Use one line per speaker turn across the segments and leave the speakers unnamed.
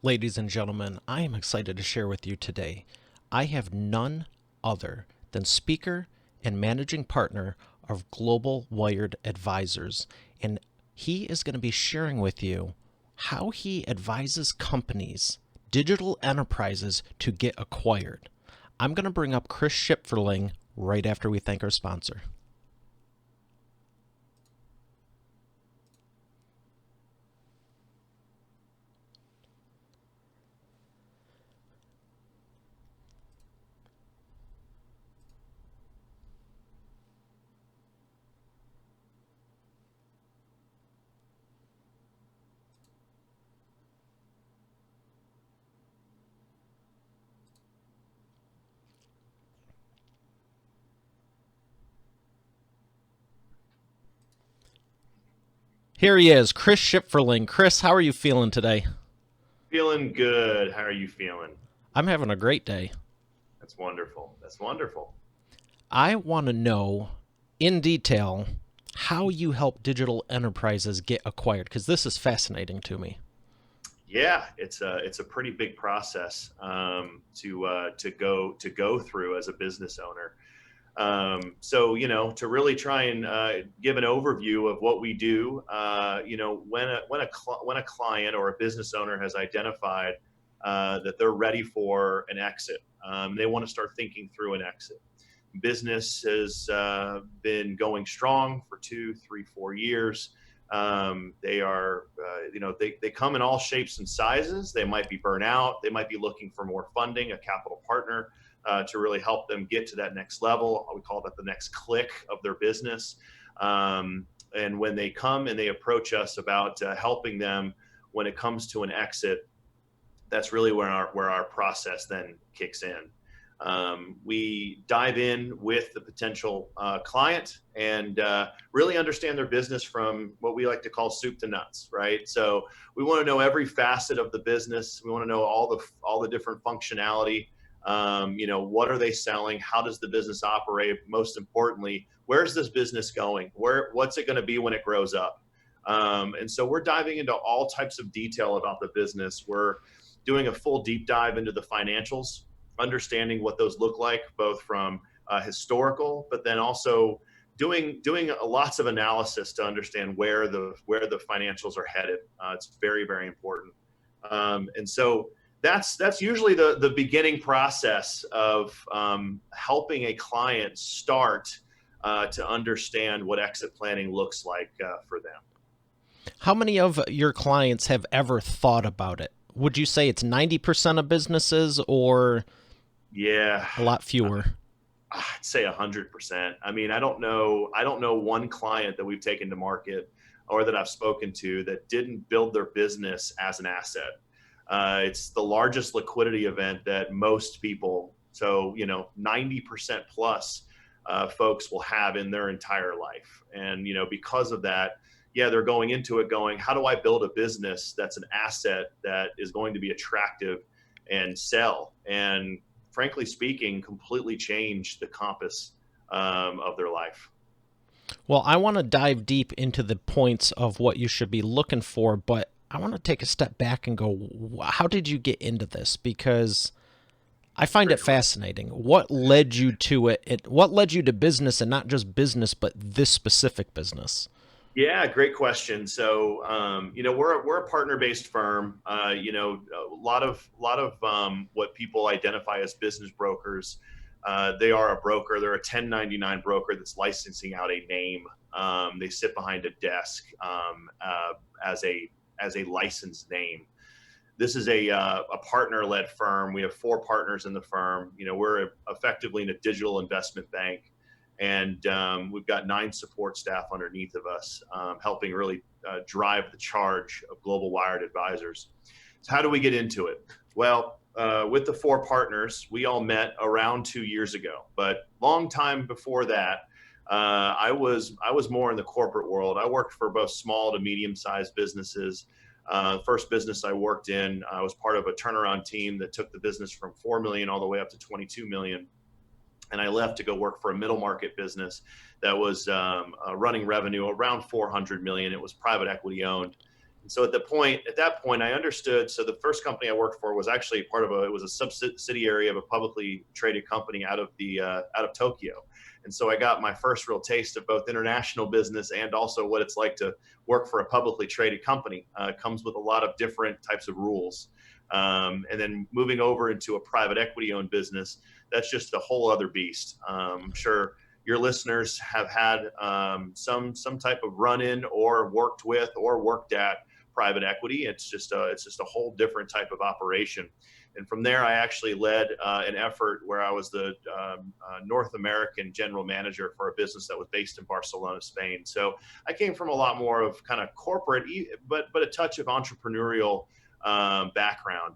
Ladies and gentlemen, I am excited to share with you today. I have none other than speaker and managing partner of Global Wired Advisors, and he is going to be sharing with you how he advises companies, digital enterprises, to get acquired. I'm going to bring up Chris Schipferling right after we thank our sponsor. Here he is, Chris Schipferling. Chris, how are you feeling today?
Feeling good. How are you feeling?
I'm having a great day.
That's wonderful. That's wonderful.
I want to know in detail how you help digital enterprises get acquired, because this is fascinating to me.
Yeah, it's a pretty big process to go through as a business owner. So to really try and give an overview of what we do, when a client or a business owner has identified that they're ready for an exit, they want to start thinking through an exit. Business has been going strong for 2, 3, 4 years. They are, they come in all shapes and sizes. They might be burnt out. They might be looking for more funding, a capital partner to really help them get to that next level. We call that the next click of their business. And when they come and they approach us about helping them when it comes to an exit, that's really where our process then kicks in. We dive in with the potential client and really understand their business from what we like to call soup to nuts, right? So we want to know every facet of the business. We want to know all the different functionality. What are they selling? How does the business operate? Most importantly, where's this business going? What's it going to be when it grows up? And so we're diving into all types of detail about the business. We're doing a full deep dive into the financials, understanding what those look like, both from historical, but then also doing lots of analysis to understand where the financials are headed. It's very, very important. And so that's usually the beginning process of helping a client start to understand what exit planning looks like for them.
How many of your clients have ever thought about it? Would you say it's 90% of businesses or
Yeah,
a lot fewer?
I'd say 100%. I mean, I don't know one client that we've taken to market or that I've spoken to that didn't build their business as an asset. It's the largest liquidity event that most people, so 90% plus folks will have in their entire life. And because of that, yeah, they're going into it going, how do I build a business that's an asset that is going to be attractive and sell? And frankly speaking, completely change the compass of their life.
Well, I want to dive deep into the points of what you should be looking for, but I want to take a step back and go, how did you get into this? Because I find it
Great question.
fascinating. What led you to it? What led you to business, and not just business, but this specific business?
Yeah, great question. So, we're a partner-based firm. A lot of what people identify as business brokers. They are a broker. They're a 1099 broker that's licensing out a name. They sit behind a desk as a licensed name. This is a partner-led firm. We have four partners in the firm. We're effectively in a digital investment bank, and we've got 9 support staff underneath of us, helping really drive the charge of Global Wired Advisors. So how do we get into it? Well, with the four partners, we all met around 2 years ago, but long time before that, I was more in the corporate world. I worked for both small to medium sized businesses. First business I worked in, I was part of a turnaround team that took the business from 4 million all the way up to 22 million. And I left to go work for a middle market business that was running revenue around 400 million. It was private equity owned. So at that point, I understood. So the first company I worked for was actually it was a subsidiary of a publicly traded company out of Tokyo. And so I got my first real taste of both international business and also what it's like to work for a publicly traded company. It comes with a lot of different types of rules. And then moving over into a private equity owned business, that's just a whole other beast. I'm sure your listeners have had some type of run in or worked with or worked at private equity. It's just a whole different type of operation. And from there, I actually led an effort where I was the North American general manager for a business that was based in Barcelona, Spain. So I came from a lot more of kind of corporate, but a touch of entrepreneurial background.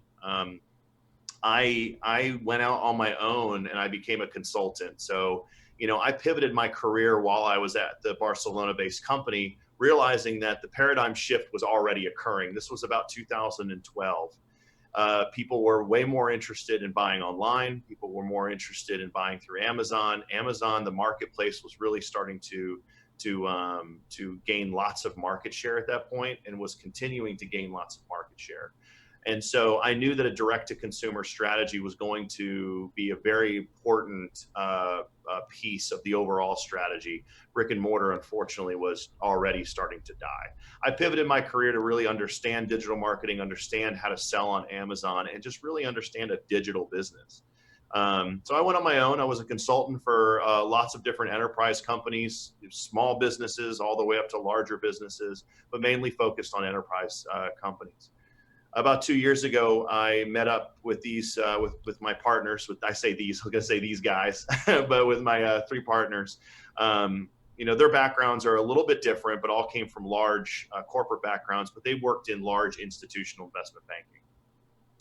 I went out on my own and I became a consultant. So, I pivoted my career while I was at the Barcelona-based company, realizing that the paradigm shift was already occurring. This was about 2012. People were way more interested in buying online. People were more interested in buying through Amazon. Amazon, the marketplace, was really starting to gain lots of market share at that point, and was continuing to gain lots of market share. And so I knew that a direct to consumer strategy was going to be a very important piece of the overall strategy. Brick and mortar, unfortunately, was already starting to die. I pivoted my career to really understand digital marketing, understand how to sell on Amazon, and just really understand a digital business. So I went on my own. I was a consultant for lots of different enterprise companies, small businesses, all the way up to larger businesses, but mainly focused on enterprise companies. About 2 years ago, I met up with with my partners. I say these, I'm gonna say these guys, but with my three partners. Their backgrounds are a little bit different, but all came from large corporate backgrounds. But they worked in large institutional investment banking.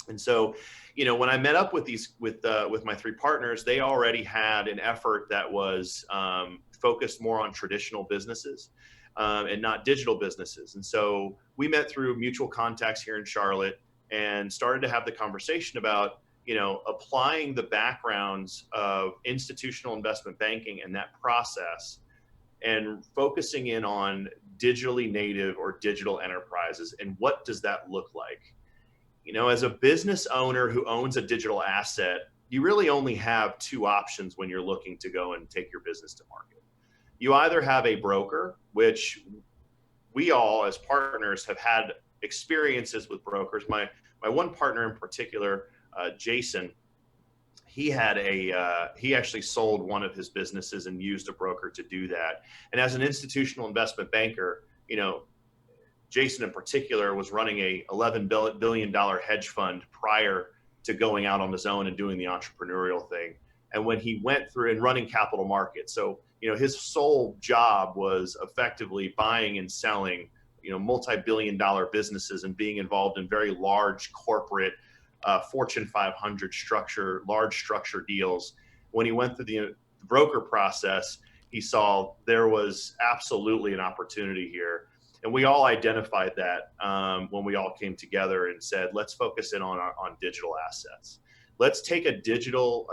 And so, when I met up with with my three partners, they already had an effort that was focused more on traditional businesses and not digital businesses. And so we met through mutual contacts here in Charlotte and started to have the conversation about applying the backgrounds of institutional investment banking and that process and focusing in on digitally native or digital enterprises and what does that look like. As a business owner who owns a digital asset, you really only have two options when you're looking to go and take your business to market. You either have a broker, which we all as partners have had experiences with brokers. My one partner in particular, Jason, he actually sold one of his businesses and used a broker to do that. And as an institutional investment banker, Jason in particular was running a $11 billion hedge fund prior to going out on his own and doing the entrepreneurial thing. And when he went through and running capital markets, so his sole job was effectively buying and selling multi-billion-dollar businesses and being involved in very large corporate Fortune 500 large structure deals. When he went through the broker process, he saw there was absolutely an opportunity here. And we all identified that when we all came together and said, let's focus in on digital assets. Let's take a digital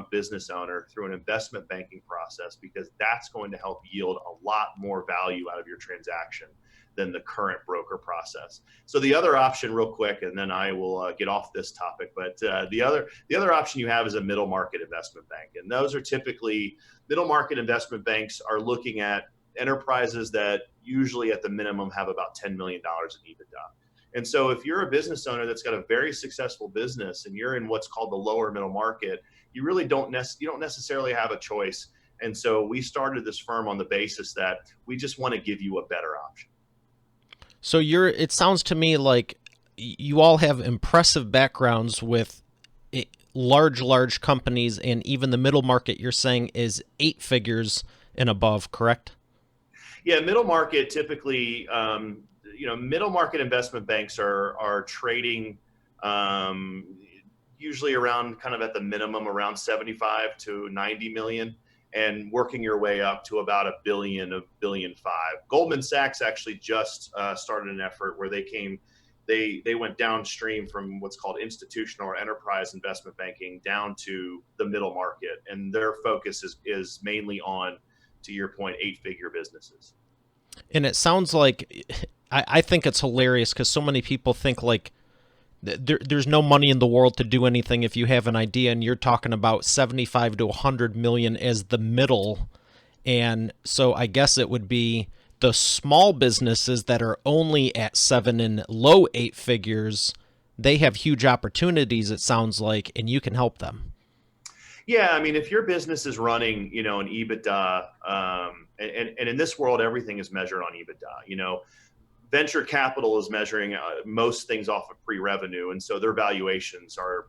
business owner through an investment banking process, because that's going to help yield a lot more value out of your transaction than the current broker process. So the other option, real quick, and then I will get off this topic, but the other option you have is a middle market investment bank. And those are typically, middle market investment banks are looking at enterprises that usually at the minimum have about $10 million in EBITDA. And so if you're a business owner that's got a very successful business and you're in what's called the lower middle market, you really don't necessarily have a choice. And so we started this firm on the basis that we just want to give you a better option.
So it sounds to me like you all have impressive backgrounds with large companies, and even the middle market you're saying is 8 figures and above, correct?
Yeah, middle market typically, middle market investment banks are trading usually around kind of at the minimum around 75 to 90 million, and working your way up to about a billion 5. Goldman Sachs actually just started an effort where they went downstream from what's called institutional or enterprise investment banking down to the middle market, and their focus is mainly on, to your point, 8-figure businesses.
And it sounds like I think it's hilarious because so many people think like there's no money in the world to do anything if you have an idea, and you're talking about 75 to 100 million as the middle. And so I guess it would be the small businesses that are only at 7 and low 8 figures. They have huge opportunities, it sounds like, and you can help them.
Yeah, I mean, if your business is running, an EBITDA, and in this world, everything is measured on EBITDA. Venture capital is measuring most things off of pre-revenue, and so their valuations are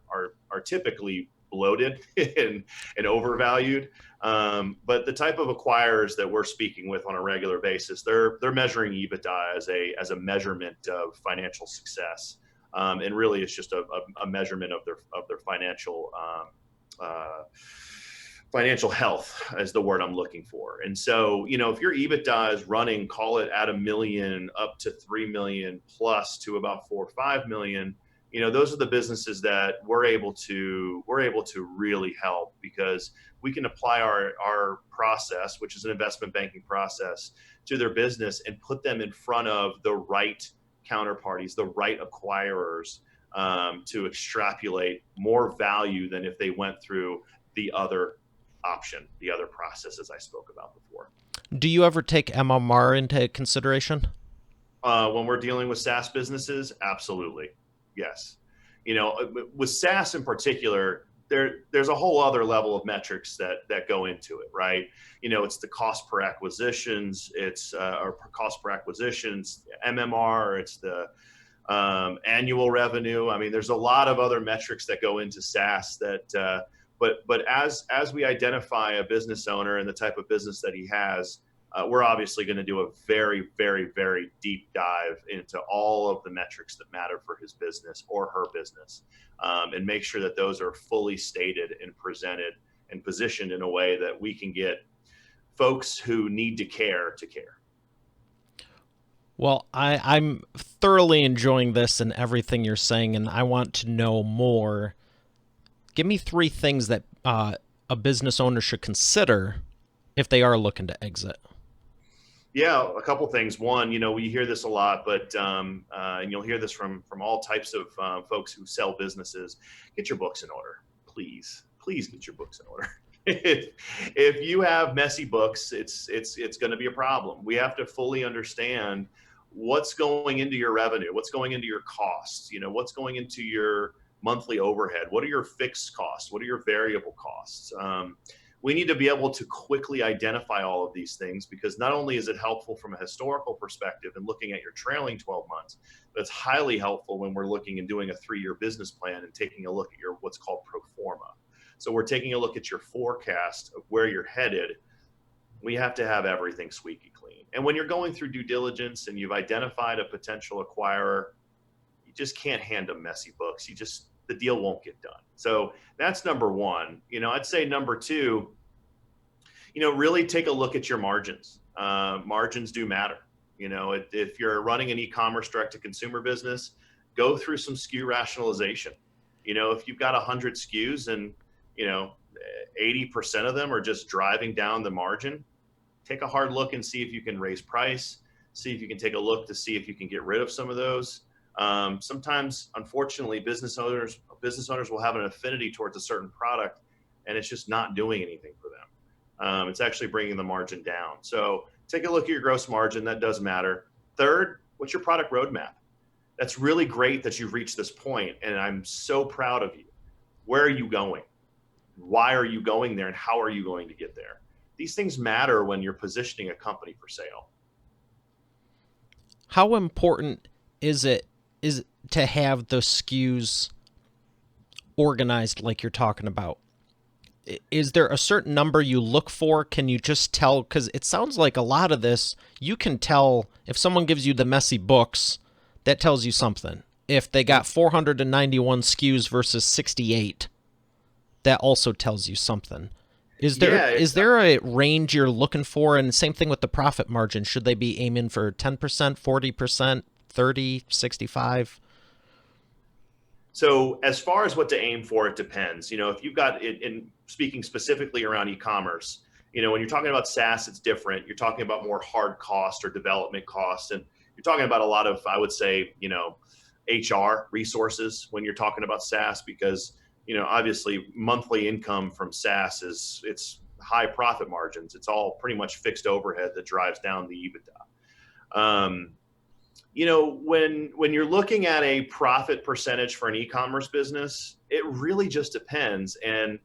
typically bloated and overvalued. But the type of acquirers that we're speaking with on a regular basis, they're measuring EBITDA as a measurement of financial success, and really it's just a measurement of their uh, financial health is the word I'm looking for. And so, if your EBITDA is running, call it at 1 million up to 3 million plus to about 4 or 5 million, those are the businesses that we're able to really help, because we can apply our process, which is an investment banking process, to their business and put them in front of the right counterparties, the right acquirers, to extrapolate more value than if they went through the other option, the other processes I spoke about before.
Do you ever take MMR into consideration?
When we're dealing with SaaS businesses, absolutely, yes. With SaaS in particular, there's a whole other level of metrics that go into it, right? It's the cost per acquisitions, it's or cost per acquisitions, MMR, it's the annual revenue. I mean, there's a lot of other metrics that go into SaaS that. But as we identify a business owner and the type of business that he has, we're obviously going to do a very, very, very deep dive into all of the metrics that matter for his business or her business, and make sure that those are fully stated and presented and positioned in a way that we can get folks who need to care to care.
Well, I'm thoroughly enjoying this and everything you're saying, and I want to know more. Give me three things that a business owner should consider if they are looking to exit.
Yeah, a couple things. One, we hear this a lot, but and you'll hear this from all types of folks who sell businesses. Get your books in order, please. Please get your books in order. If you have messy books, it's going to be a problem. We have to fully understand what's going into your revenue, what's going into your costs, what's going into your monthly overhead, what are your fixed costs, what are your variable costs. We need to be able to quickly identify all of these things, because not only is it helpful from a historical perspective and looking at your trailing 12 months, but it's highly helpful when we're looking and doing a 3-year business plan and taking a look at your what's called pro forma. So we're taking a look at your forecast of where you're headed. We have to have everything squeaky clean. And when you're going through due diligence and you've identified a potential acquirer, you just can't hand them messy books. The deal won't get done. So that's number one. I'd say number two, really take a look at your margins. Margins do matter. If you're running an e-commerce direct to consumer business, go through some SKU rationalization. If you've got 100 SKUs and, 80% of them are just driving down the margin, take a hard look and see if you can raise price, see if you can take a look to see if you can get rid of some of those. Sometimes, unfortunately, business owners will have an affinity towards a certain product, and it's just not doing anything for them. It's actually bringing the margin down. So take a look at your gross margin. That does matter. Third, what's your product roadmap? That's really great that you've reached this point, and I'm so proud of you. Where are you going? Why are you going there, and how are you going to get there? These things matter when you're positioning a company for sale.
How important is to have the SKUs organized like you're talking about? Is there a certain number you look for? Can you just tell? Because it sounds like a lot of this, you can tell if someone gives you the messy books, that tells you something. If they got 491 SKUs versus 68, that also tells you something. Is there
Yeah,
is there a range you're looking for? And same thing with the profit margin. Should they be aiming for 10%, 40%, 30, 65?
So as far as what to aim for, it depends. If you've got it, in speaking specifically around e-commerce, when you're talking about SaaS, it's different. You're talking about more hard cost or development costs, and you're you're talking about a lot of, I would say, HR resources when you're talking about SaaS, because obviously monthly income from SaaS it's high profit margins. It's all pretty much fixed overhead that drives down the EBITDA. When you're looking at a profit percentage for an e-commerce business, it really just depends. And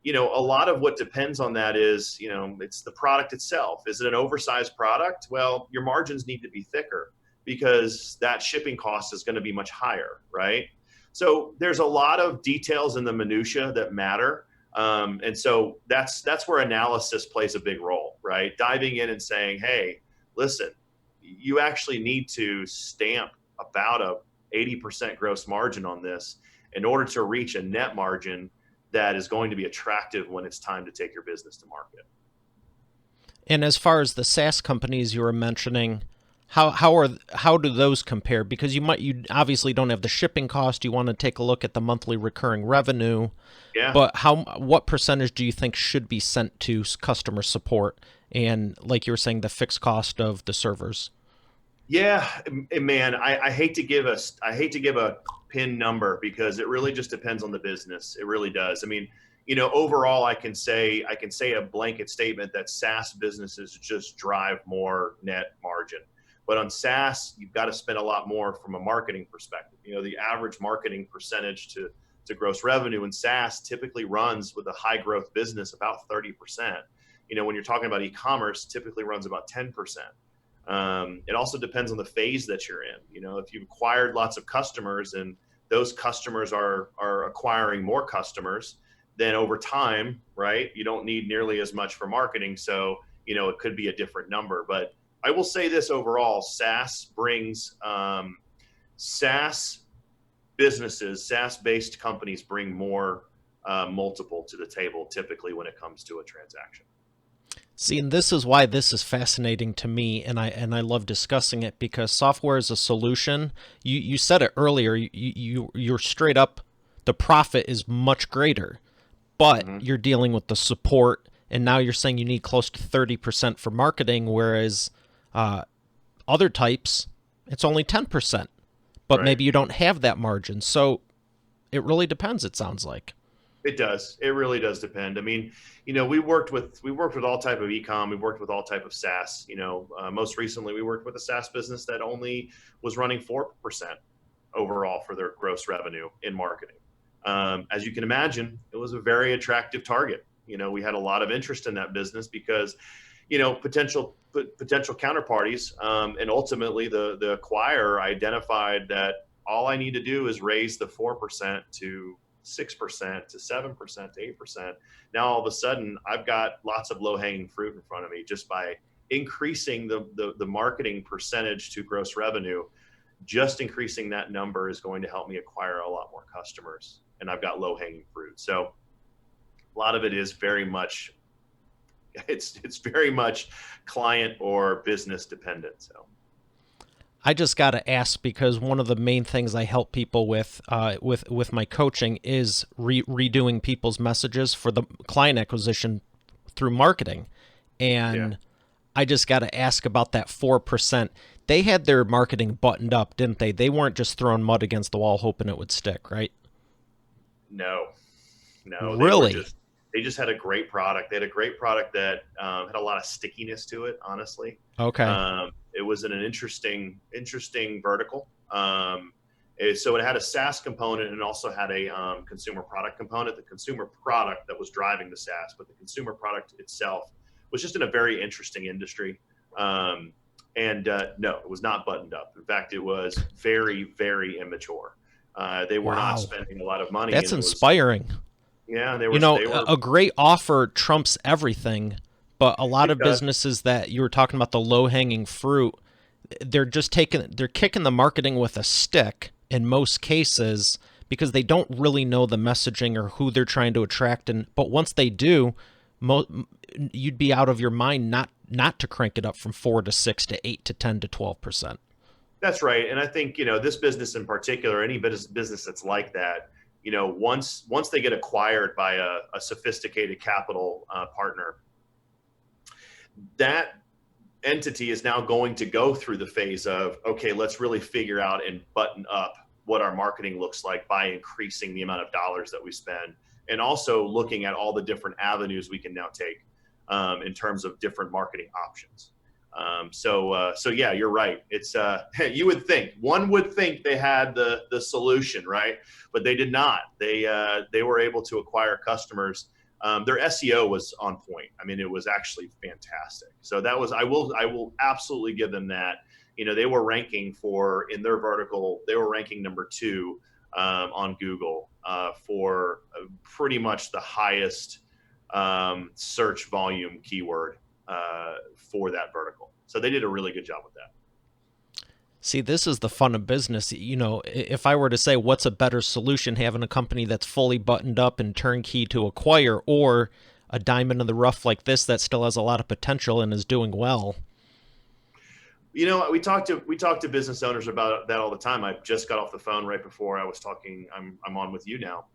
a lot of what depends on that is, it's the product itself. Is it an oversized product? Well, your margins need to be thicker because that shipping cost is going to be much higher, right? So there's a lot of details in the minutia that matter. And so that's where analysis plays a big role, right? Diving in and saying, hey, listen, you actually need to stamp about a 80% gross margin on this in order to reach a net margin that is going to be attractive when it's time to take your business to market.
And as far as the SaaS companies you were mentioning, how do those compare? Because you obviously don't have the shipping cost. You want to take a look at the monthly recurring revenue,
Yeah.
but what percentage do you think should be sent to customer support? And like you were saying, the fixed cost of the servers.
Yeah, man, I hate to give a pin number because it really just depends on the business. It really does. I mean, overall, I can say a blanket statement that SaaS businesses just drive more net margin. But on SaaS, you've got to spend a lot more from a marketing perspective. The average marketing percentage to gross revenue in SaaS typically runs with a high growth business about 30%. When you're talking about e-commerce, typically runs about 10%. It also depends on the phase that you're in. If you've acquired lots of customers and those customers are acquiring more customers, then over time, right, you don't need nearly as much for marketing. So, it could be a different number. But I will say this overall, SaaS businesses, SaaS-based companies bring more multiple to the table typically when it comes to a transaction.
See, and this is why this is fascinating to me, and I love discussing it because software is a solution. You said it earlier. You're straight up. The profit is much greater, but
Mm-hmm.
you're dealing with the support, and now you're saying you need close to 30% for marketing, whereas other types it's only 10%. But
Right.
maybe you don't have that margin, so it really depends. It sounds like.
It does. It really does depend. I mean, we worked with all type of ecom. We worked with all type of SaaS. Most recently we worked with a SaaS business that only was running 4% overall for their gross revenue in marketing. As you can imagine, it was a very attractive target. We had a lot of interest in that business because, potential counterparties, and ultimately the acquirer identified that all I need to do is raise the 4% to 6% to 7% to 8%. Now all of a sudden I've got lots of low hanging fruit in front of me just by increasing the marketing percentage to gross revenue. Just increasing that number is going to help me acquire a lot more customers, and I've got low hanging fruit. So a lot of it is very much it's very much client or business dependent. So
I just got to ask because one of the main things I help people with my coaching is redoing people's messages for the client acquisition through marketing,
yeah.
and I just got to ask about that 4%. They had their marketing buttoned up, didn't they? They weren't just throwing mud against the wall hoping it would stick, right?
No, no,
Really?
they just had a great product. They had a great product that had a lot of stickiness to it. Honestly,
Okay.
it was in an interesting vertical. So it had a SaaS component and also had a consumer product component. The consumer product that was driving the SaaS, but the consumer product itself was just in a very interesting industry. And no, it was not buttoned up. In fact, it was very, very immature. They were not
Wow.
spending a lot of money,
That's
and it was,
inspiring.
yeah, they
You
were
know,
they were
a great offer trumps everything, but a lot
it
of
does.
businesses that you were talking about the low-hanging fruit, they're kicking the marketing with a stick in most cases because they don't really know the messaging or who they're trying to attract, and but once they do, you'd be out of your mind not to crank it up from 4 to 6 to 8 to 10 to 12%.
That's right. And I think, this business in particular, any business that's like that, once they get acquired by a sophisticated capital partner, that entity is now going to go through the phase of, okay, let's really figure out and button up what our marketing looks like by increasing the amount of dollars that we spend, and also looking at all the different avenues we can now take in terms of different marketing options. So yeah, you're right. It's one would think they had the solution, right? But they did not. They were able to acquire customers. Their SEO was on point. I mean, it was actually fantastic. So that was, I will absolutely give them that. They were ranking in their vertical, they were ranking number two on Google for pretty much the highest search volume keyword for that vertical. So they did a really good job with that.
See, this is the fun of business. If I were to say what's a better solution, having a company that's fully buttoned up and turnkey to acquire, or a diamond in the rough like this that still has a lot of potential and is doing well.
We talk to business owners about that all the time. I just got off the phone right before I was talking. I'm on with you now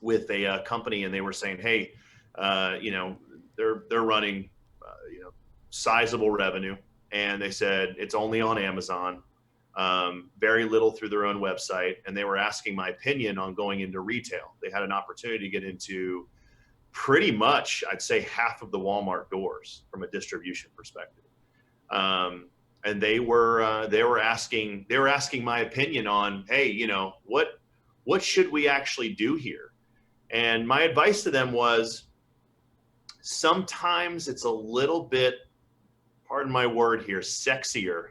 with a company, and they were saying, hey, they're running sizable revenue, and they said it's only on Amazon, very little through their own website, and they were asking my opinion on going into retail. They had an opportunity to get into pretty much, I'd say, half of the Walmart doors from a distribution perspective. And they were asking my opinion on, hey, what should we actually do here? And my advice to them was, sometimes it's a little bit, pardon my word here, sexier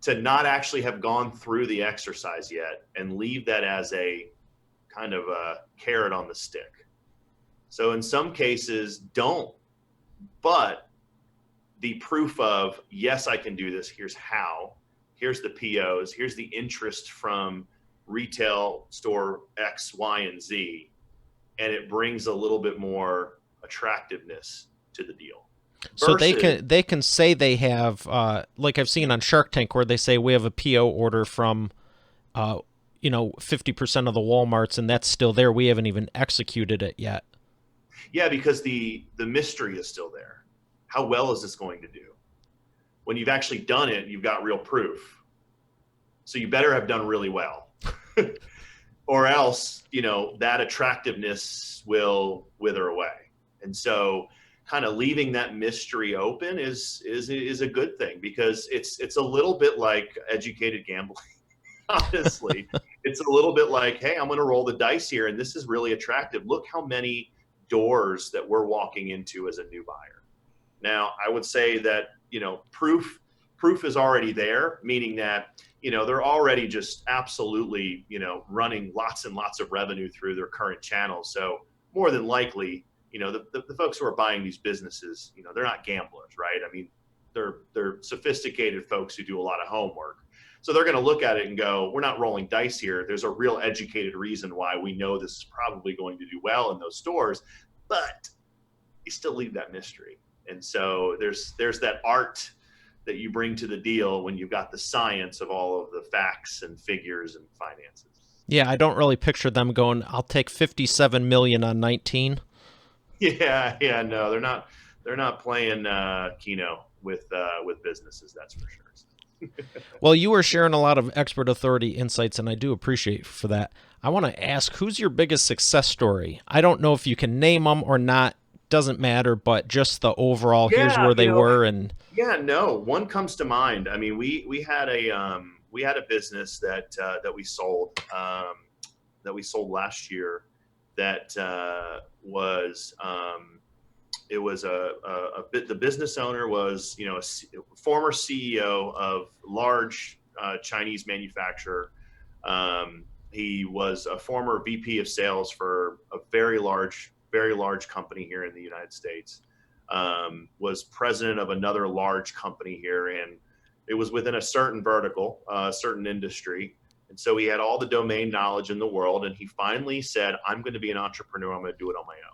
to not actually have gone through the exercise yet and leave that as a kind of a carrot on the stick. So in some cases, don't. But the proof of, yes, I can do this, here's how, here's the POs, here's the interest from retail store X, Y, and Z, and it brings a little bit more attractiveness to the deal.
So
Versus,
they can say they have, like I've seen on Shark Tank, where they say we have a PO order from, 50% of the WalMarts, and that's still there. We haven't even executed it yet.
yeah, because the mystery is still there. How well is this going to do? When you've actually done it, you've got real proof. So you better have done really well. Or else, that attractiveness will wither away. And so kind of leaving that mystery open is a good thing, because it's a little bit like educated gambling. Honestly, it's a little bit like, hey, I'm going to roll the dice here, and this is really attractive. Look how many doors that we're walking into as a new buyer. Now, I would say that, proof is already there, meaning that, they're already just absolutely, running lots and lots of revenue through their current channels. So more than likely, the folks who are buying these businesses, they're not gamblers, right? I mean, they're sophisticated folks who do a lot of homework. So they're going to look at it and go, we're not rolling dice here. There's a real educated reason why we know this is probably going to do well in those stores, but you still leave that mystery. And so there's that art that you bring to the deal when you've got the science of all of the facts and figures and finances.
Yeah, I don't really picture them going, I'll take 57 million on 19.
Yeah, no, they're not playing Keno with businesses, that's for sure.
Well, you were sharing a lot of expert authority insights, and I do appreciate for that. I want to ask, who's your biggest success story? I don't know if you can name them or not, doesn't matter, but just the overall, here's
Yeah,
where they were. And
yeah, no, one comes to mind. I mean, we had a business that we sold last year that was it was a bit. The business owner was, a former CEO of large Chinese manufacturer. He was a former VP of sales for a very large company here in the United States. Was president of another large company here, and it was within a certain vertical, a certain industry. And so he had all the domain knowledge in the world, and he finally said, I'm going to be an entrepreneur. I'm going to do it on my own.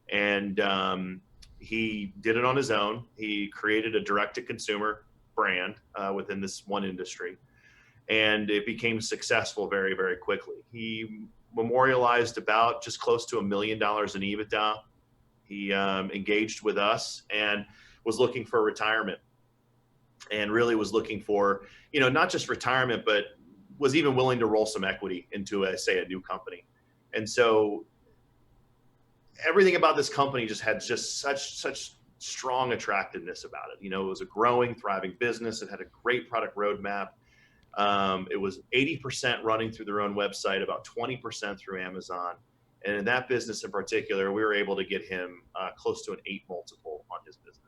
And he did it on his own. He created a direct-to-consumer brand within this one industry, and it became successful very, very quickly. He memorialized about just close to $1 million in EBITDA. He engaged with us, and was looking for retirement, and really was looking for, not just retirement, but was even willing to roll some equity into say a new company. And so everything about this company just had just such strong attractiveness about it. It was a growing, thriving business. It had a great product roadmap. It was 80% running through their own website, about 20% through Amazon. And in that business in particular, we were able to get him close to an 8 multiple on his business.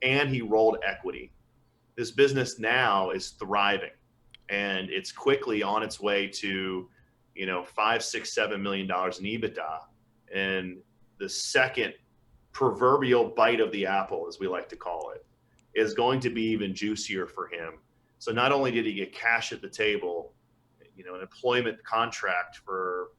And he rolled equity. This business now is thriving, and it's quickly on its way to, $5, $6, $7 million in EBITDA. And the second proverbial bite of the apple, as we like to call it, is going to be even juicier for him. So not only did he get cash at the table, an employment contract for,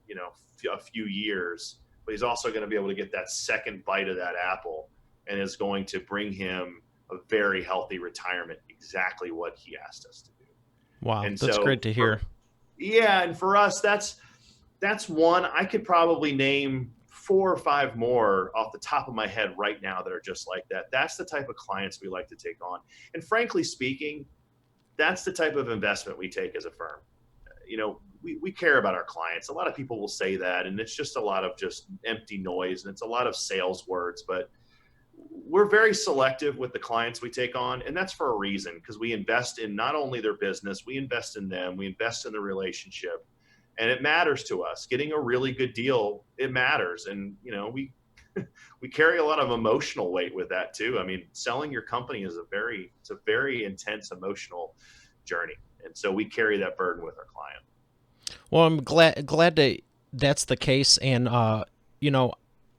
a few years, but he's also going to be able to get that second bite of that apple, and is going to bring him a very healthy retirement, exactly what he asked us to do.
Wow,
And
that's great to hear.
And for us, that's one. I could probably name 4 or 5 more off the top of my head right now that are just like that. That's the type of clients we like to take on. And frankly speaking, that's the type of investment we take as a firm. We care about our clients. A lot of people will say that, and it's just a lot of just empty noise, and it's a lot of sales words, but we're very selective with the clients we take on. And that's for a reason, because we invest in not only their business, we invest in them, we invest in the relationship, and it matters to us. Getting a really good deal, it matters. And, we carry a lot of emotional weight with that too. I mean, selling your company is it's a very intense emotional journey. And so we carry that burden with our client.
Well, I'm glad that's the case. And,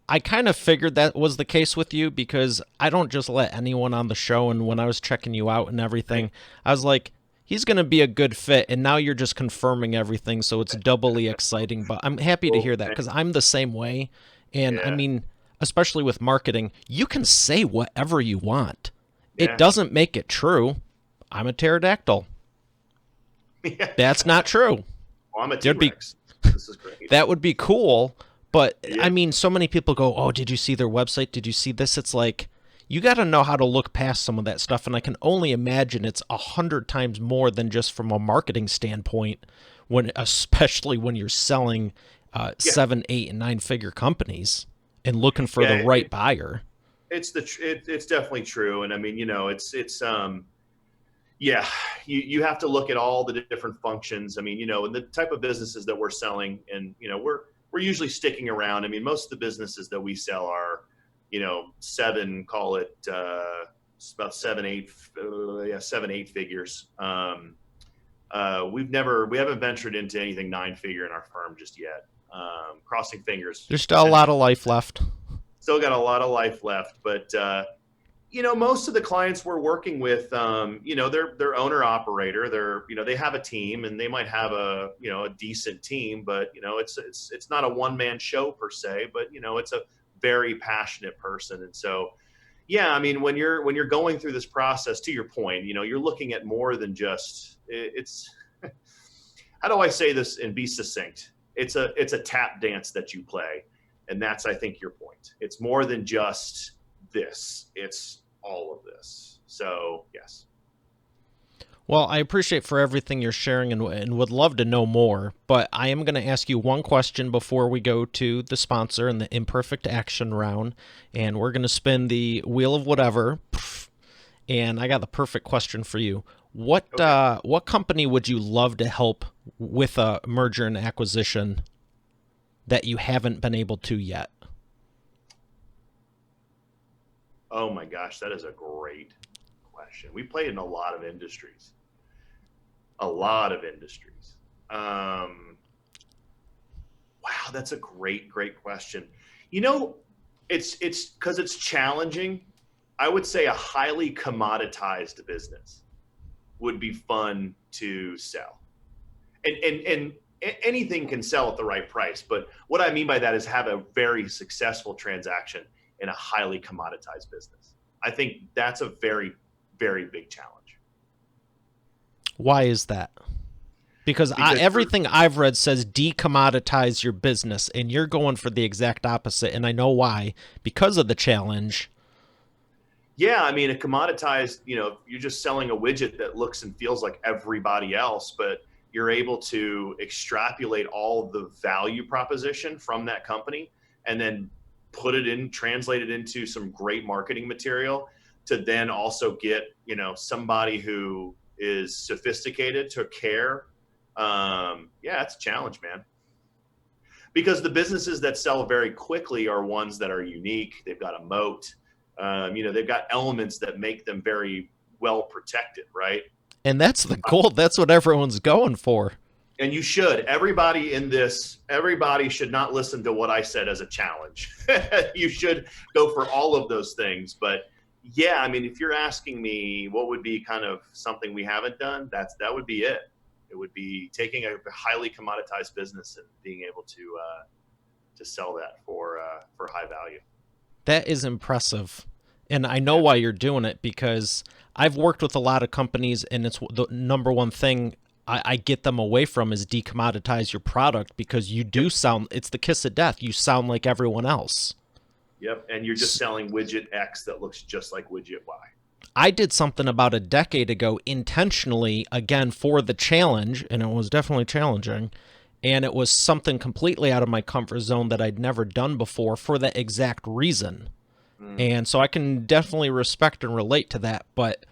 I kind of figured that was the case with you, because I don't just let anyone on the show. And when I was checking you out and everything, I was like, he's going to be a good fit. And now you're just confirming everything. So it's doubly exciting. But I'm happy to hear that, because I'm the same way. And I mean, especially with marketing, you can say whatever you want.
Yeah.
It doesn't make it true. I'm a pterodactyl.
Yeah.
That's not true.
Well, I'm a T-Rex. This is great.
That would be cool. But I mean, so many people go, oh, did you see their website? Did you see this? It's like, you got to know how to look past some of that stuff. And I can only imagine it's 100 times more than just from a marketing standpoint, especially when you're selling 7, 8, and 9-figure companies and looking for the right buyer.
It's definitely true. And I mean, you have to look at all the different functions. I mean, and the type of businesses that we're selling, and, we're usually sticking around. I mean, most of the businesses that we sell are, 7, call it about 7, 8 figures. We haven't ventured into anything 9-figure in our firm just yet. Crossing fingers.
There's still a lot of life left.
Still got a lot of life left, but most of the clients we're working with, they're owner operator. They have a team, and they might have a decent team, but it's not a one-man show per se, but it's a very passionate person. And so, I mean, when you're going through this process, to your point, you're looking at more than just it's. How do I say this and be succinct? It's a tap dance that you play, and that's, I think, your point. It's more than just this. It's all of this. So, yes.
Well, I appreciate for everything you're sharing, and would love to know more, but I am going to ask you one question before we go to the sponsor and the imperfect action round, and we're going to spin the wheel of whatever, and I got the perfect question for you. What company would you love to help with a merger and acquisition that you haven't been able to yet?
Oh my gosh, that is a great question. We play in a lot of industries. Wow, that's a great question. It's because it's challenging. I would say a highly commoditized business would be fun to sell. And anything can sell at the right price. But what I mean by that is have a very successful transaction in a highly commoditized business. I think that's a very, very big challenge.
Why is that? Because everything I've read says decommoditize your business, and you're going for the exact opposite, and I know why. Because of the challenge.
Yeah, I mean, a commoditized, you're just selling a widget that looks and feels like everybody else, but you're able to extrapolate all the value proposition from that company and then translate it into some great marketing material to then also get, somebody who is sophisticated to care. Yeah, it's a challenge, man. Because the businesses that sell very quickly are ones that are unique. They've got a moat. They've got elements that make them very well protected, right?
And that's the goal. That's what everyone's going for.
And you should. Everybody should not listen to what I said as a challenge. You should go for all of those things. But yeah, I mean, if you're asking me what would be kind of something we haven't done, that would be it. It would be taking a highly commoditized business and being able to sell that for high value.
That is impressive. And I know
Yeah.
why you're doing it because I've worked with a lot of companies, and it's the number one thing I get them away from is decommoditize your product because you
Yep.
do sound, it's the kiss of death. You sound like everyone else.
Yep. And you're just selling widget X that looks just like widget Y.
I did something about a decade ago intentionally, again, for the challenge, and it was definitely challenging. And it was something completely out of my comfort zone that I'd never done before for that exact reason.
Mm.
And so I can definitely respect and relate to that. But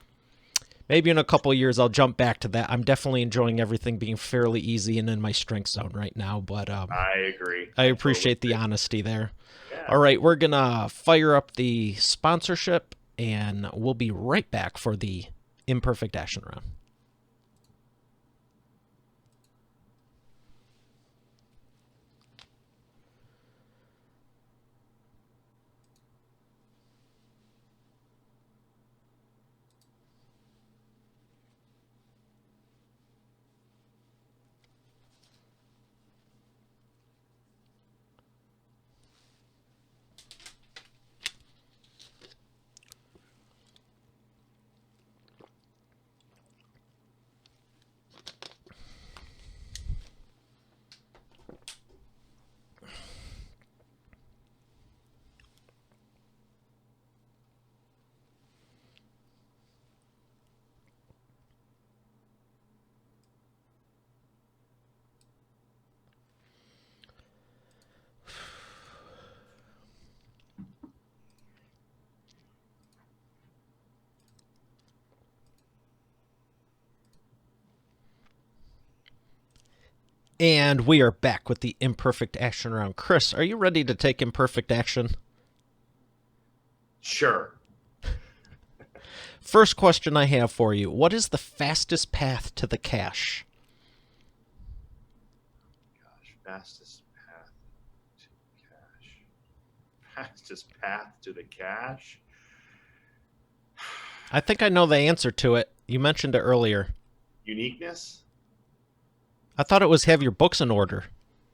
maybe in a couple of years, I'll jump back to that. I'm definitely enjoying everything being fairly easy and in my strength zone right now. But
I agree.
I
I totally
appreciate the
agree.
honesty there.
Yeah.
All right, we're going to fire up the sponsorship, and we'll be right back for the imperfect action round. And we are back with the imperfect action round. Chris, are you ready to take imperfect action?
Sure.
First question I have for you: what is the fastest path to the cash?
Gosh, fastest path to cash. Fastest path to the cash.
I think I know the answer to it. You mentioned it earlier.
Uniqueness.
I thought it was have your books in order.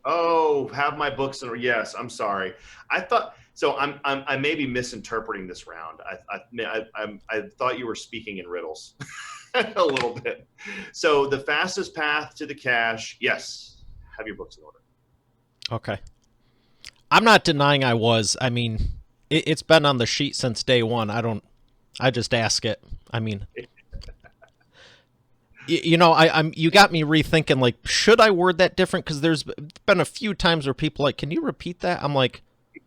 Oh, have my books in. Yes, I'm sorry. I thought so. I may be misinterpreting this round. I thought you were speaking in riddles a little bit. So the fastest path to the cash. Yes, have your books in order.
Okay. I'm not denying I was. I mean, it's been on the sheet since day one. I don't. I just ask it. I mean, I'm. You got me rethinking. Like, should I word that different? Because there's been a few times where people are like, "Can you repeat that?" I'm like,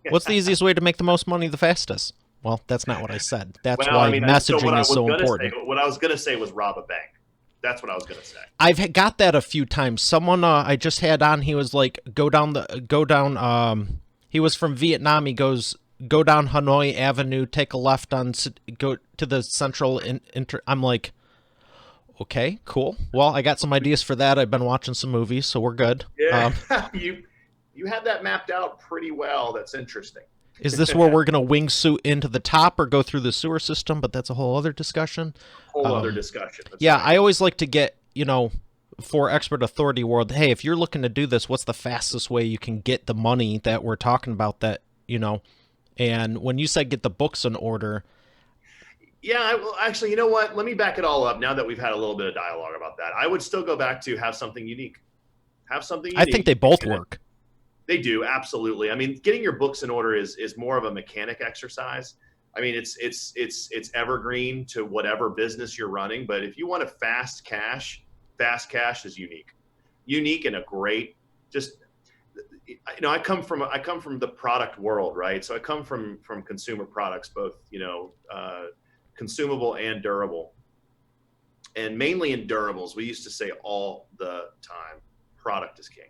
"What's the easiest way to make the most money the fastest?" Well, that's not what I said. That's
Well, I
why
mean,
messaging is so important.
what I was gonna say was rob a bank. That's what I was gonna say.
I've got that a few times. Someone I just had on, he was like, go down. He was from Vietnam. He goes, go down Hanoi Avenue, take a left on, go to the central. I'm like, okay, cool. Well, I got some ideas for that. I've been watching some movies, so we're good.
Yeah, you have that mapped out pretty well. That's interesting.
Is this where we're gonna wingsuit into the top or go through the sewer system? But that's a whole other discussion.
Whole other discussion. That's
Yeah,
right.
I always like to get, for expert authority world, hey, if you're looking to do this, what's the fastest way you can get the money that we're talking about and when you said get the books in order,
Yeah, well, actually, you know what? Let me back it all up now that we've had a little bit of dialogue about that. I would still go back to have something unique. Have something
I think
unique.
they both work.
They do, absolutely. I mean, getting your books in order is more of a mechanic exercise. I mean, it's evergreen to whatever business you're running. But if you want a fast cash is unique, unique and a great just I come from the product world, right? So I come from consumer products, both consumable and durable, and mainly in durables. We used to say all the time, product is king.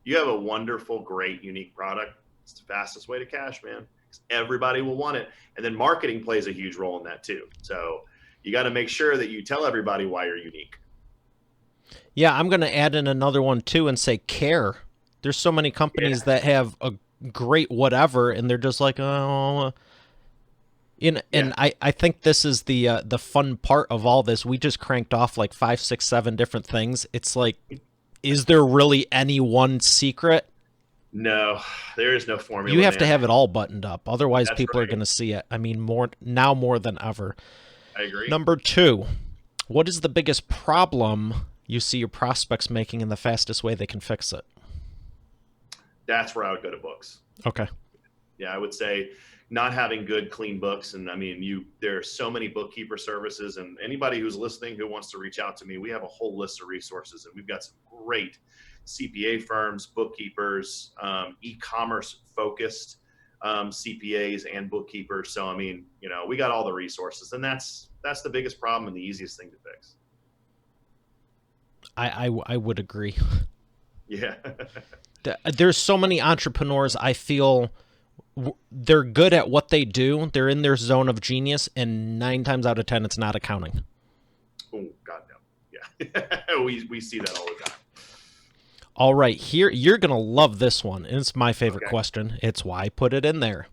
You have a wonderful, great, unique product. It's the fastest way to cash, man. Everybody will want it, and then marketing plays a huge role in that too. So you got to make sure that you tell everybody why you're unique.
Yeah, I'm going to add in another one too and say care. There's so many companies
Yeah,
that have a great whatever, and they're just like, oh,
yeah.
and I think this is the fun part of all this. We just cranked off like five, six, seven different things. It's like, is there really any one secret?
No, there is no
You
formula,
have to
man.
have it all buttoned up. Otherwise,
That's
people are
right.
going to see it. I mean, more than ever.
I agree.
Number two, what is the biggest problem you see your prospects making and the fastest way they can fix it?
That's where I would go to books.
Okay.
Yeah, I would say not having good, clean books. And I mean, there are so many bookkeeper services, and anybody who's listening who wants to reach out to me, we have a whole list of resources, and we've got some great CPA firms, bookkeepers, e-commerce focused CPAs and bookkeepers. So I mean, we got all the resources, and that's the biggest problem and the easiest thing to fix.
I would agree.
Yeah.
There's so many entrepreneurs I feel they're good at what they do. They're in their zone of genius, and 9 times out of 10, it's not accounting.
Oh God, no. Yeah. we see that all the time.
All right, here you're gonna love this one, and it's my favorite
Okay.
question. It's why I put it in there.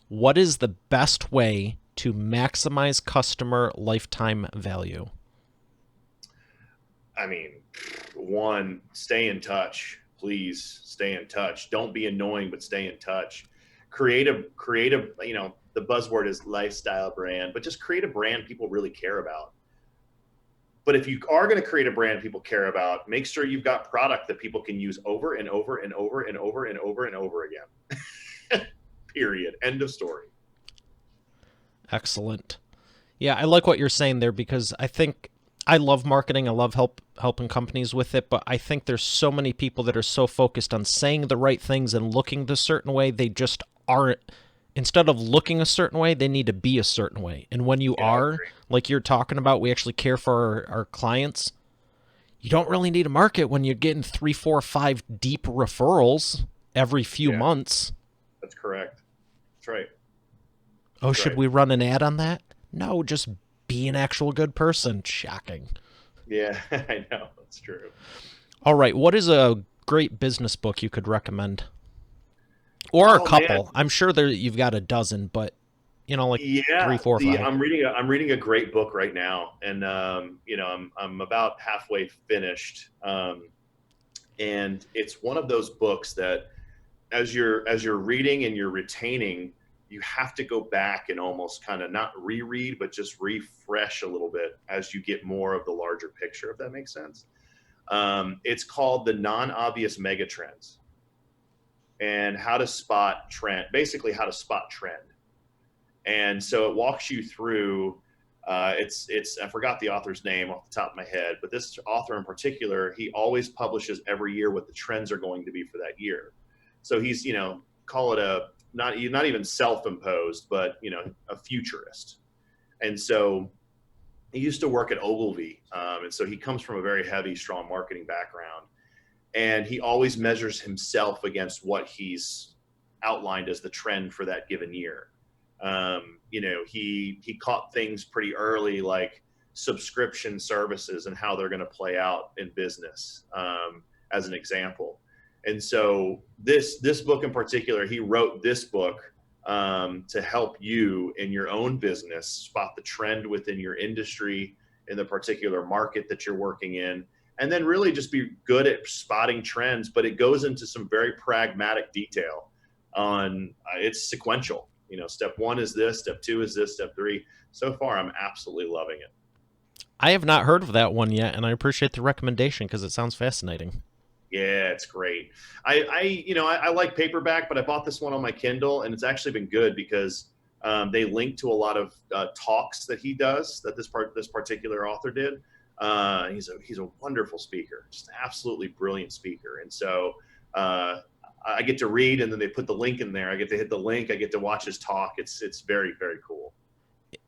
What is the best way to maximize customer lifetime value?
I mean, one, stay in touch. Please stay in touch. Don't be annoying, but stay in touch. Create a, the buzzword is lifestyle brand, but just create a brand people really care about. But if you are going to create a brand people care about, make sure you've got product that people can use over and over and over and over and over and over again. Period. End of story.
Excellent. Yeah, I like what you're saying there because I think I love marketing. I love helping companies with it, but I think there's so many people that are so focused on saying the right things and looking the certain way, they just aren't. Instead of looking a certain way, they need to be a certain way. And when you
Yeah, I
are,
agree.
like you're talking about, we actually care for our clients. You don't really need to market when you're getting three, four, five deep referrals every few
Yeah,
months.
that's correct. That's right.
Oh,
That's
should
right.
we run an ad on that? No, just be an actual good person. Shocking.
Yeah, I know. That's true.
All right, what is a great business book you could recommend? Or a
Oh man,
couple. I'm sure there you've got a dozen, but like
yeah,
three, four,
the
five.
I'm reading a great book right now, and I'm about halfway finished, and it's one of those books that as you're reading and you're retaining, you have to go back and almost kind of not reread, but just refresh a little bit as you get more of the larger picture, if that makes sense. It's called The Non-Obvious Megatrends and How to Spot Trend, basically how to spot trend. And so it walks you through. It's I forgot the author's name off the top of my head, but this author in particular, he always publishes every year what the trends are going to be for that year. So he's call it a not even self-imposed, but a futurist. And so he used to work at Ogilvy, and so he comes from a very heavy, strong marketing background, and he always measures himself against what he's outlined as the trend for that given year. He caught things pretty early, like subscription services and how they're going to play out in business, as an example. And so this book in particular, he wrote this book to help you in your own business spot the trend within your industry in the particular market that you're working in, and then really just be good at spotting trends. But it goes into some very pragmatic detail on it's sequential. Step one is this, step two is this, step three. So far, I'm absolutely loving it.
I have not heard of that one yet, and I appreciate the recommendation because it sounds fascinating.
Yeah, it's great. I like paperback, but I bought this one on my Kindle, and it's actually been good because They link to a lot of talks that he does that this particular author did. He's a wonderful speaker, just an absolutely brilliant speaker. And so I get to read, and then they put the link in there. I get to hit the link. I get to watch his talk. It's very, very cool.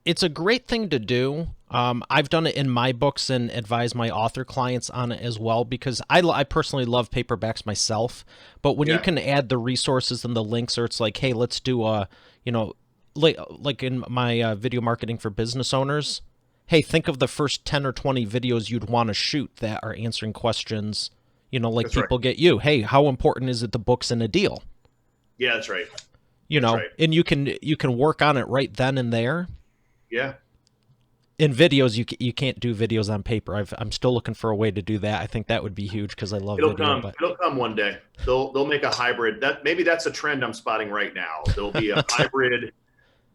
It's a great thing to do. I've done it in my books and advise my author clients on it as well, because I personally love paperbacks myself. But when you
Yeah,
can add the resources and the links, or it's like, hey, let's do a, you know, like in my video marketing for business owners, hey, think of the first 10 or 20 videos you'd want to shoot that are answering questions, like
that's right.
people get you. Hey, how important is it the book's in a deal?
Yeah, that's right. That's right.
And you can work on it right then and there.
Yeah.
In videos, you can't do videos on paper. I'm still looking for a way to do that. I think that would be huge because I love
It'll
video.
come.
But
It'll come one day. They'll make a hybrid. That maybe that's a trend I'm spotting right now. There'll be a hybrid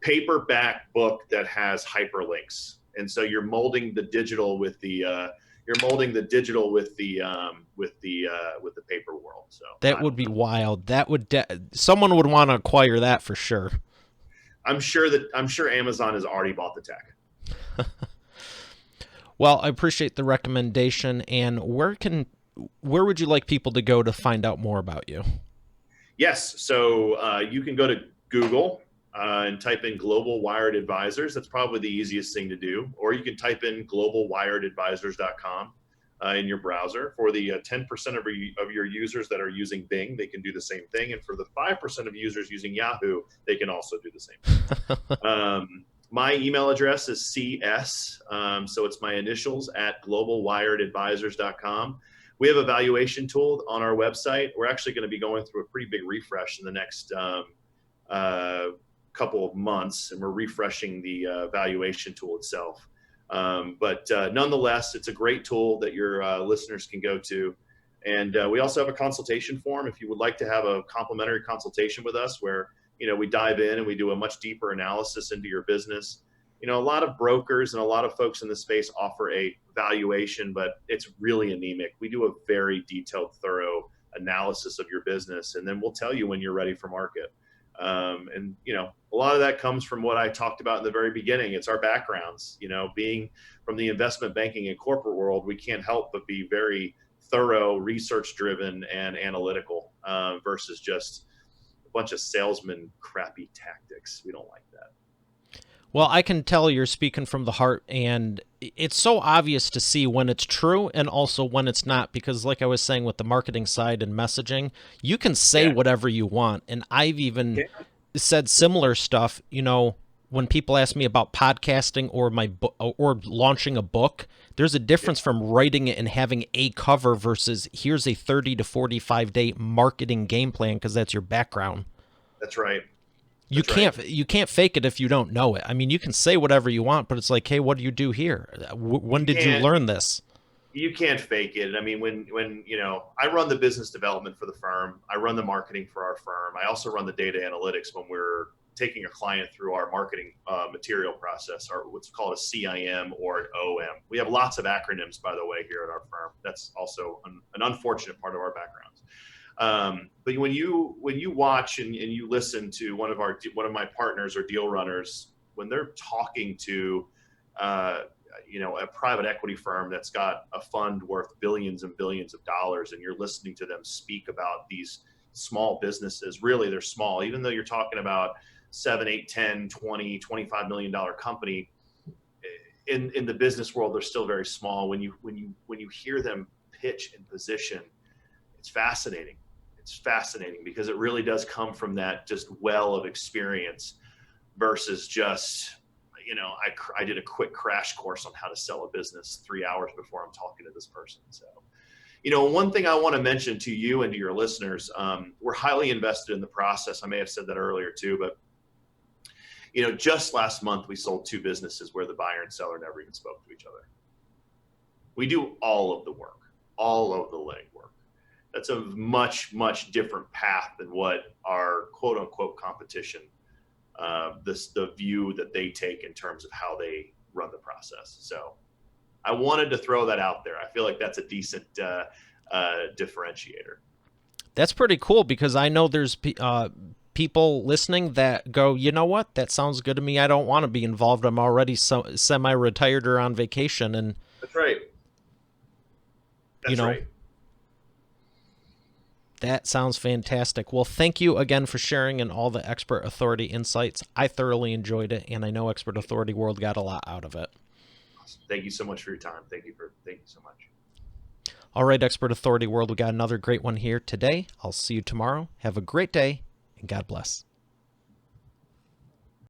paperback book that has hyperlinks, and so you're molding the digital with the with the paper world. So
that
I
would
don't
be
know.
wild. That would someone would want to acquire that for sure.
I'm sure Amazon has already bought the tech.
Well, I appreciate the recommendation. And where would you like people to go to find out more about you?
Yes. So you can go to Google and type in Global Wired Advisors. That's probably the easiest thing to do. Or you can type in globalwiredadvisors.com in your browser. For the 10% of your users that are using Bing, they can do the same thing. And for the 5% of users using Yahoo, they can also do the same thing. My email address is cs, so it's my initials at globalwiredadvisors.com. We have a valuation tool on our website. We're actually going to be going through a pretty big refresh in the next couple of months, and we're refreshing the valuation tool itself. But nonetheless, it's a great tool that your listeners can go to. And we also have a consultation form if you would like to have a complimentary consultation with us where we dive in and we do a much deeper analysis into your business. A lot of brokers and a lot of folks in the space offer a valuation, but it's really anemic. We do a very detailed, thorough analysis of your business, and then we'll tell you when you're ready for market. And a lot of that comes from what I talked about in the very beginning. It's our backgrounds. Being from the investment banking and corporate world, we can't help but be very thorough, research driven, and analytical versus just a bunch of salesman crappy tactics. We don't like that.
Well, I can tell you're speaking from the heart, and it's so obvious to see when it's true and also when it's not, because like I was saying with the marketing side and messaging, you can say
Yeah.
whatever you want. And I've even
Yeah.
said similar stuff, when people ask me about podcasting or my or launching a book. There's a difference from writing it and having a cover versus here's a 30 to 45 day marketing game plan, because that's your background.
That's right.
You
That's right.
can't fake it if you don't know it. I mean, you can say whatever you want, but it's like, hey, what do you do here? When
You
did you
can't
learn this?
you can't fake it. I mean, when I run the business development for the firm, I run the marketing for our firm. I also run the data analytics when we're taking a client through our marketing material process, or what's called a CIM or an OM. We have lots of acronyms, by the way, here at our firm. That's also an unfortunate part of our backgrounds. But when you watch and you listen to one of my partners or deal runners when they're talking to a private equity firm that's got a fund worth billions and billions of dollars, and you're listening to them speak about these small businesses, really they're small, even though you're talking about 7, 8, 10, 20, $25 million company. In the business world, they're still very small. When you hear them pitch and position, it's fascinating. It's fascinating because it really does come from that just well of experience versus just, I did a quick crash course on how to sell a business 3 hours before I'm talking to this person. So, one thing I want to mention to you and to your listeners, we're highly invested in the process. I may have said that earlier too, but just last month we sold 2 businesses where the buyer and seller never even spoke to each other. We do all of the work, all of the legwork. That's a much, much different path than what our quote unquote competition, the view that they take in terms of how they run the process. So I wanted to throw that out there. I feel like that's a decent differentiator.
That's pretty cool, because I know there's people listening that go, you know what, that sounds good to me. I don't want to be involved. I'm already semi-retired or on vacation, and
That's right.
you
That's
know,
right.
that sounds fantastic. Well, thank you again for sharing and all the Expert Authority insights. I thoroughly enjoyed it, and I know Expert Authority World got a lot out of it.
Awesome. Thank you so much for your time. Thank you so much.
All right, Expert Authority World, we got another great one here today. I'll see you tomorrow. Have a great day, and God bless.